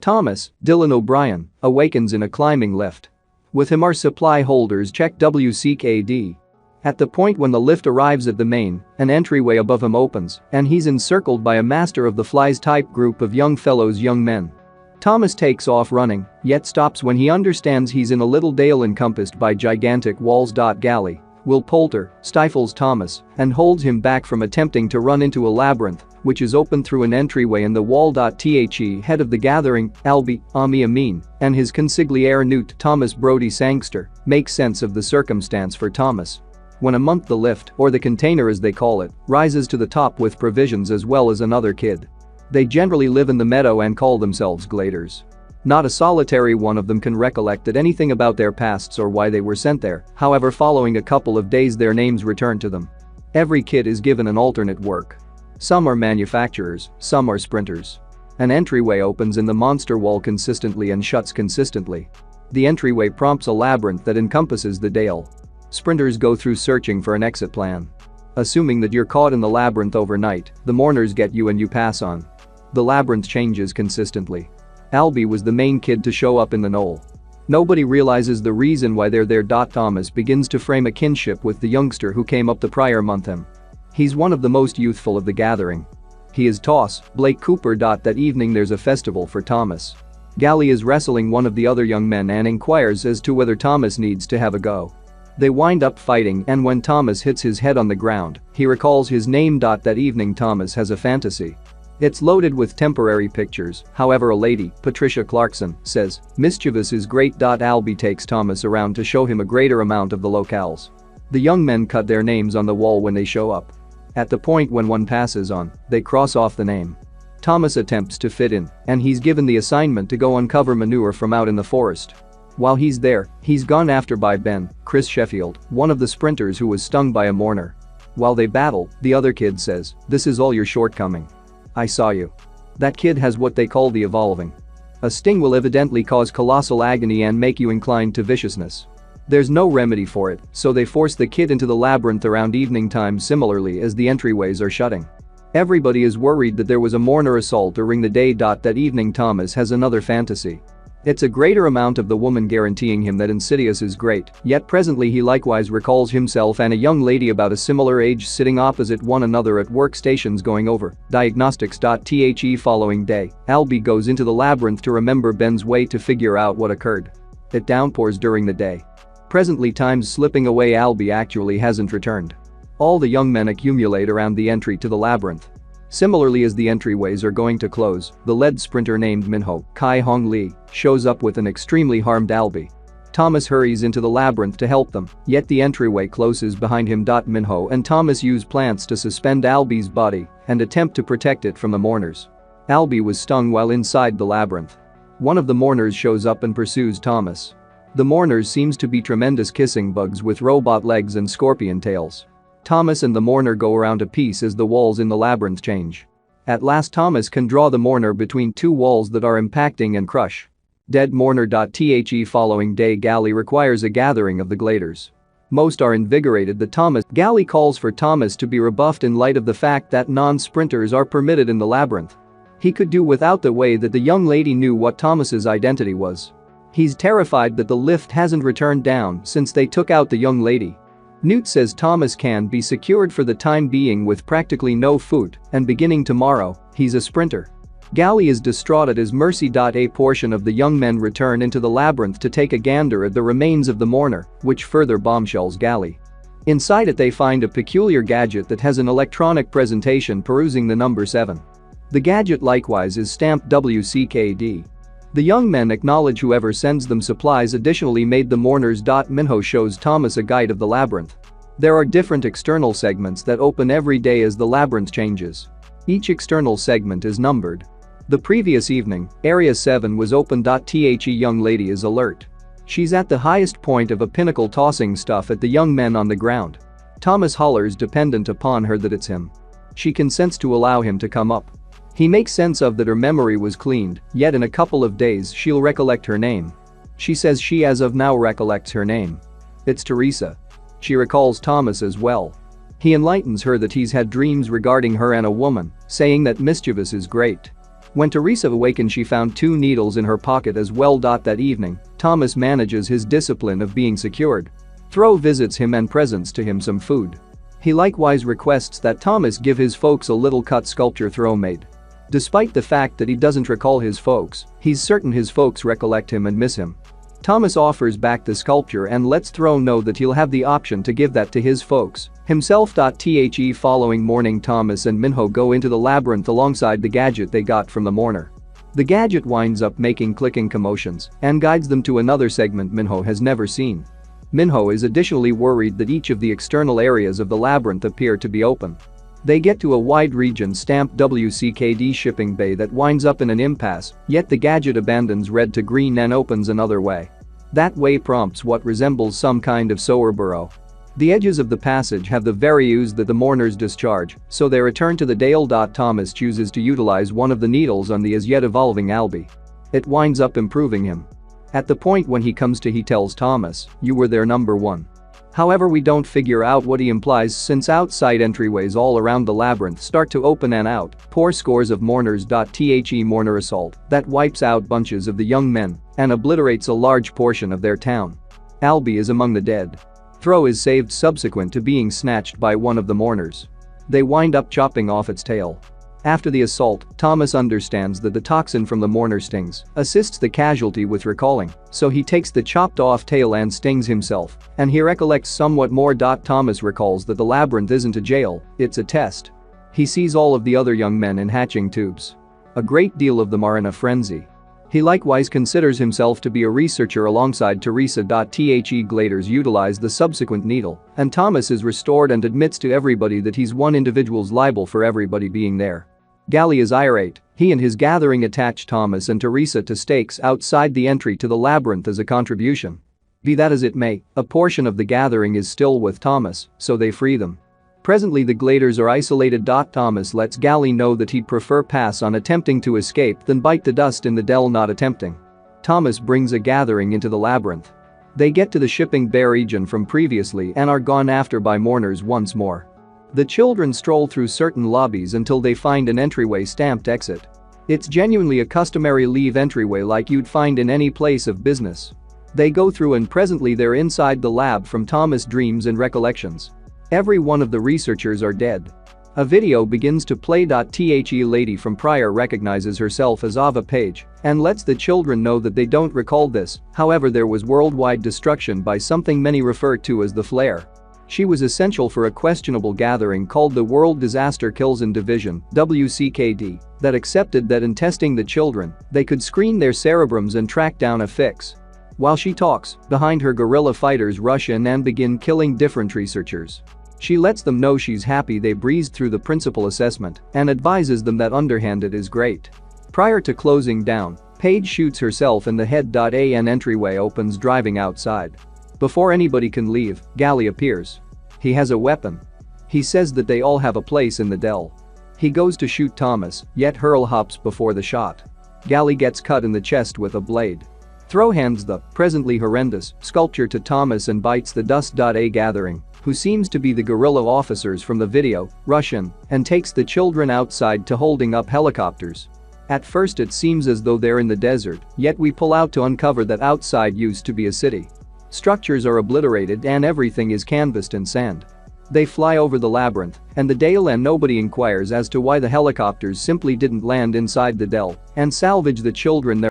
Thomas, Dylan O'Brien, awakens in a climbing lift. With him are supply holders check WCKD. At the point when the lift arrives at the main, an entryway above him opens, and he's encircled by a master of the flies type group of young men. Thomas takes off running, yet stops when he understands he's in a little dale encompassed by gigantic walls. Gally, Will Poulter, stifles Thomas and holds him back from attempting to run into a labyrinth, which is open through an entryway in the wall. The head of the gathering, Albie, Ami Amin, and his consigliere Newt Thomas Brody Sangster, make sense of the circumstance for Thomas. When a month the lift, or the container as they call it, rises to the top with provisions as well as another kid. They generally live in the meadow and call themselves gladers. Not a solitary one of them can recollect anything about their pasts or why they were sent there, however following a couple of days their names return to them. Every kid is given an alternate work. Some are manufacturers, some are sprinters. An entryway opens in the monster wall consistently and shuts consistently. The entryway prompts a labyrinth that encompasses the dale. Sprinters go through searching for an exit plan. Assuming that you're caught in the labyrinth overnight, the mourners get you and you pass on. The labyrinth changes consistently. Albie was the main kid to show up in the knoll. Nobody realizes the reason why they're there. Thomas begins to frame a kinship with the youngster who came up the prior month. He's one of the most youthful of the gathering. He is Toss, Blake Cooper. That evening there's a festival for Thomas. Gally is wrestling one of the other young men and inquires as to whether Thomas needs to have a go. They wind up fighting, and when Thomas hits his head on the ground, he recalls his name. That evening Thomas has a fantasy. It's loaded with temporary pictures, however a lady, Patricia Clarkson, says, "Mischievous is great." Albie takes Thomas around to show him a greater amount of the locales. The young men cut their names on the wall when they show up. At the point when one passes on, they cross off the name. Thomas attempts to fit in, and he's given the assignment to go uncover manure from out in the forest. While he's there, he's gone after by Ben, Chris Sheffield, one of the sprinters who was stung by a mourner. While they battle, the other kid says, "This is all your shortcoming. I saw you." That kid has what they call the evolving. A sting will evidently cause colossal agony and make you inclined to viciousness. There's no remedy for it, so they force the kid into the labyrinth around evening time similarly as the entryways are shutting. Everybody is worried that there was a mourner assault during the day. That evening Thomas has another fantasy. It's a greater amount of the woman guaranteeing him that Insidious is great, yet presently he likewise recalls himself and a young lady about a similar age sitting opposite one another at workstations going over diagnostics. The following day, Albie goes into the labyrinth to remember Ben's way to figure out what occurred. It downpours during the day. Presently time's slipping away. Albie actually hasn't returned. All the young men accumulate around the entry to the labyrinth. Similarly as the entryways are going to close, the lead sprinter named Minho, Kai Hong Lee, shows up with an extremely harmed Albie. Thomas hurries into the labyrinth to help them, yet the entryway closes behind him. Minho and Thomas use plants to suspend Albie's body and attempt to protect it from the mourners. Albie was stung while inside the labyrinth. One of the mourners shows up and pursues Thomas. The mourners seems to be tremendous kissing bugs with robot legs and scorpion tails. Thomas and the mourner go around a piece as the walls in the labyrinth change. At last Thomas can draw the mourner between two walls that are impacting and crush. Dead mourner. The following day Gally requires a gathering of the gladers. Most are invigorated that Gally calls for Thomas to be rebuffed in light of the fact that non-sprinters are permitted in the labyrinth. He could do without the way that the young lady knew what Thomas's identity was. He's terrified that the lift hasn't returned down since they took out the young lady. Newt says Thomas can be secured for the time being with practically no food, and beginning tomorrow, he's a sprinter. Gally is distraught at his mercy. A portion of the young men return into the labyrinth to take a gander at the remains of the mourner, which further bombshells Gally. Inside it they find a peculiar gadget that has an electronic presentation perusing the number 7. The gadget likewise is stamped WCKD. The young men acknowledge whoever sends them supplies additionally made the mourners. Minho shows Thomas a guide of the labyrinth. There are different external segments that open every day as the labyrinth changes. Each external segment is numbered. The previous evening, Area 7 was open. The young lady is alert. She's at the highest point of a pinnacle tossing stuff at the young men on the ground. Thomas hollers dependent upon her that it's him. She consents to allow him to come up. He makes sense of that her memory was cleaned, yet in a couple of days she'll recollect her name. She says she as of now recollects her name. It's Teresa. She recalls Thomas as well. He enlightens her that he's had dreams regarding her and a woman, saying that Mischievous is great. When Teresa awakens, she found 2 needles in her pocket as well. That evening, Thomas manages his discipline of being secured. Thro visits him and presents to him some food. He likewise requests that Thomas give his folks a little cut sculpture Thro made. Despite the fact that he doesn't recall his folks, he's certain his folks recollect him and miss him. Thomas offers back the sculpture and lets Thro know that he'll have the option to give that to his folks himself. The following morning, Thomas and Minho go into the labyrinth alongside the gadget they got from the mourner. The gadget winds up making clicking commotions and guides them to another segment Minho has never seen. Minho is additionally worried that each of the external areas of the labyrinth appear to be open. They get to a wide region stamped WCKD shipping bay that winds up in an impasse, yet the gadget abandons red to green and opens another way. That way prompts what resembles some kind of sewer burrow. The edges of the passage have the very ooze that the mourners discharge, so they return to the Dale. Thomas chooses to utilize one of the needles on the as yet evolving Albie. It winds up improving him. At the point when he comes to, he tells Thomas, "You were their number one." However, we don't figure out what he implies since outside entryways all around the labyrinth start to open and out pour scores of mourners. The mourner assault that wipes out bunches of the young men and obliterates a large portion of their town. Albie is among the dead. Thro is saved subsequent to being snatched by one of the mourners. They wind up chopping off its tail. After the assault, Thomas understands that the toxin from the mourner stings assists the casualty with recalling, so he takes the chopped off tail and stings himself, and he recollects somewhat more. Thomas recalls that the labyrinth isn't a jail, it's a test. He sees all of the other young men in hatching tubes. A great deal of them are in a frenzy. He likewise considers himself to be a researcher alongside Teresa. The gladers utilize the subsequent needle, and Thomas is restored and admits to everybody that he's one individual's liable for everybody being there. Gally is irate. He and his gathering attach Thomas and Teresa to stakes outside the entry to the labyrinth as a contribution. Be that as it may, a portion of the gathering is still with Thomas, so they free them. Presently the gladers are isolated. Thomas lets Gally know that he'd prefer pass on attempting to escape than bite the dust in the Dell not attempting. Thomas brings a gathering into the labyrinth. They get to the shipping bay region from previously and are gone after by mourners once more. The children stroll through certain lobbies until they find an entryway stamped exit. It's genuinely a customary leave entryway like you'd find in any place of business. They go through and presently they're inside the lab from Thomas' dreams and recollections. Every one of the researchers are dead. A video begins to play. The lady from prior recognizes herself as Ava Page and lets the children know that they don't recall this, however there was worldwide destruction by something many refer to as the flare. She was essential for a questionable gathering called the World Disaster Kills Division (WCKD) that accepted that in testing the children, they could screen their cerebrums and track down a fix. While she talks, behind her guerrilla fighters rush in and begin killing different researchers. She lets them know she's happy they breezed through the principal assessment and advises them that underhanded is great. Prior to closing down, Paige shoots herself in the head. An entryway opens driving outside. Before anybody can leave, Gally appears. He has a weapon. He says that they all have a place in the Dell. He goes to shoot Thomas, yet Hurl hops before the shot. Gally gets cut in the chest with a blade. Thro hands the, presently horrendous, sculpture to Thomas and bites the dust. A gathering, who seems to be the guerrilla officers from the video, rush in and takes the children outside to holding up helicopters. At first it seems as though they're in the desert, yet we pull out to uncover that outside used to be a city. Structures are obliterated and everything is canvassed in sand. They fly over the labyrinth and the Dale and nobody inquires as to why the helicopters simply didn't land inside the Dell and salvage the children there.